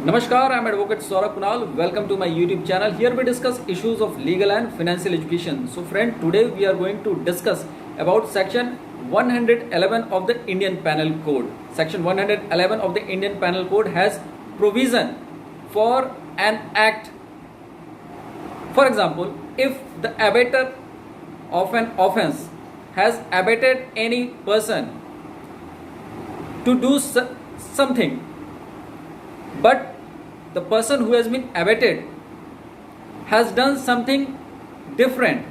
Namaskar, I'm Advocate Saurabh Kunal. Welcome to my YouTube channel. Here we discuss issues of legal and financial education. So friend, today we are going to discuss about section 111 of the Indian Penal Code. Section 111 of the Indian Penal Code has provision for an act. For example, if the abettor of an offense has abetted any person to do something, but the person who has been abetted has done something different.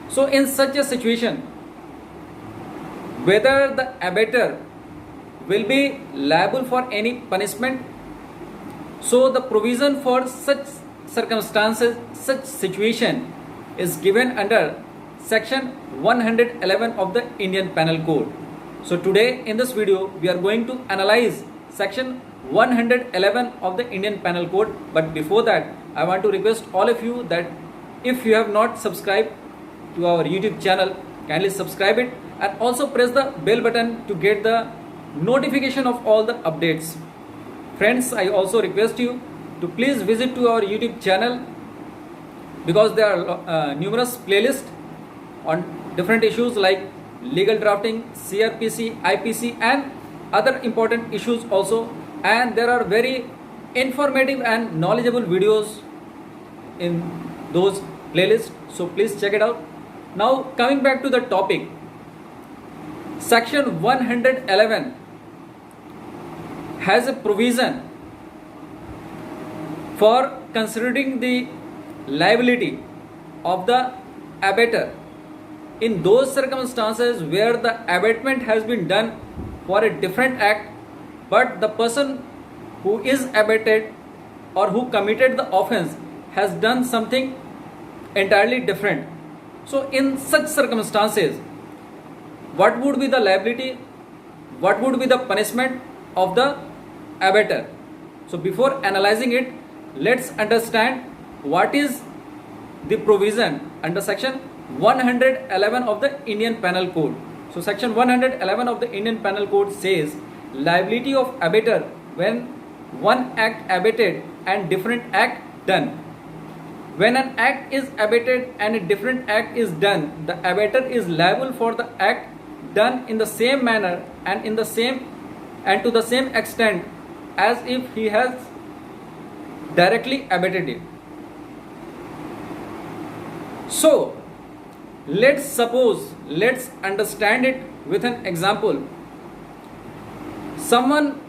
So in such a situation, whether the abettor will be liable for any punishment, so the provision for such circumstances, such situation is given under section 111 of the Indian Penal Code. So today in this video we are going to analyze section 111 of the Indian Penal Code. But before that, I want to request all of you that if you have not subscribed to our YouTube channel, kindly subscribe it and also press the bell button to get the notification of all the updates. Friends, I also request you to please visit to our YouTube channel because there are numerous playlists on different issues like legal drafting, CRPC, IPC and other important issues also, and there are very informative and knowledgeable videos in those playlists, so please check it out. Now coming back to the topic, section 111 has a provision for considering the liability of the abettor in those circumstances where the abatement has been done for a different act, but the person who is abetted or who committed the offense has done something entirely different. So in such circumstances, what would be the liability, what would be the punishment of the abettor? So before analyzing it, let's understand what is the provision under section 111 of the Indian Penal Code. So section 111 of the Indian Penal Code says liability of abettor when one act abetted and different act done. When an act is abetted and a different act is done, the abettor is liable for the act done in the same manner and to the same extent as if he has directly abetted it. So let's understand it with an example. Someone,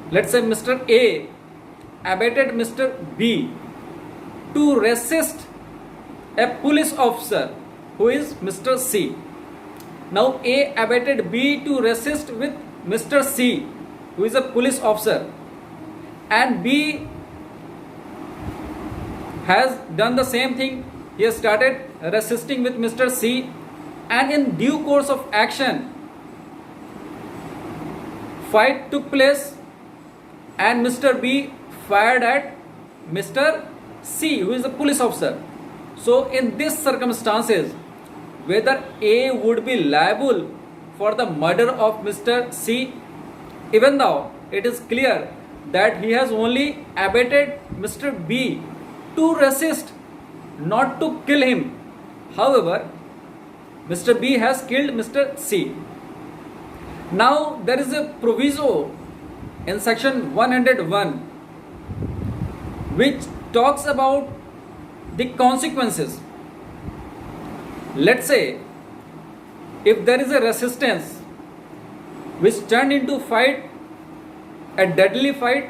let's say Mr. A, abetted Mr. B to resist a police officer who is Mr. C. Now A abetted B to resist with Mr. C, who is a police officer, and B has done the same thing. He has started resisting with Mr. C, and in due course of action, fight took place and Mr. B fired at Mr. C, who is a police officer. So in these circumstances, whether A would be liable for the murder of Mr. C, even though it is clear that he has only abetted Mr. B to resist, not to kill him. However, Mr. B has killed Mr. C. Now there is a proviso in section 101 which talks about the consequences. Let's say if there is a resistance which turned into fight, a deadly fight,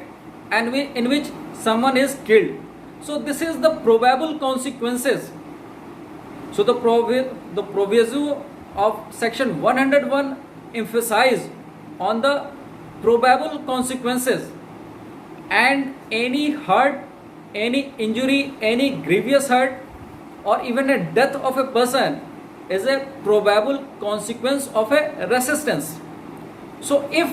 and in which someone is killed, so this is the probable consequences. So the proviso of section 101 emphasize on the probable consequences, and any hurt, any injury, any grievous hurt or even a death of a person is a probable consequence of a resistance. So if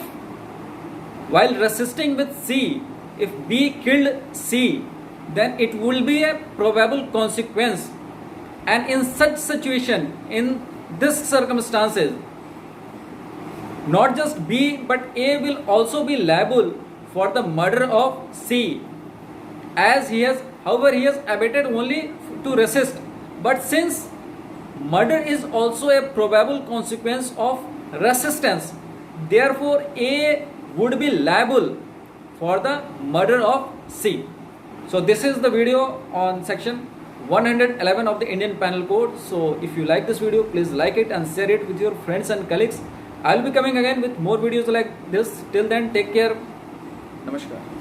while resisting with C, if B killed C, then it will be a probable consequence, and in such situation, in this circumstances, not just B but A will also be liable for the murder of C, as he has, however, he has abetted only to resist. But since murder is also a probable consequence of resistance, therefore A would be liable for the murder of C. So this is the video on section 111 of the Indian Penal Code. So if you like this video, please like it and share it with your friends and colleagues. I will be coming again with more videos like this. Till then, take care. Namaskar.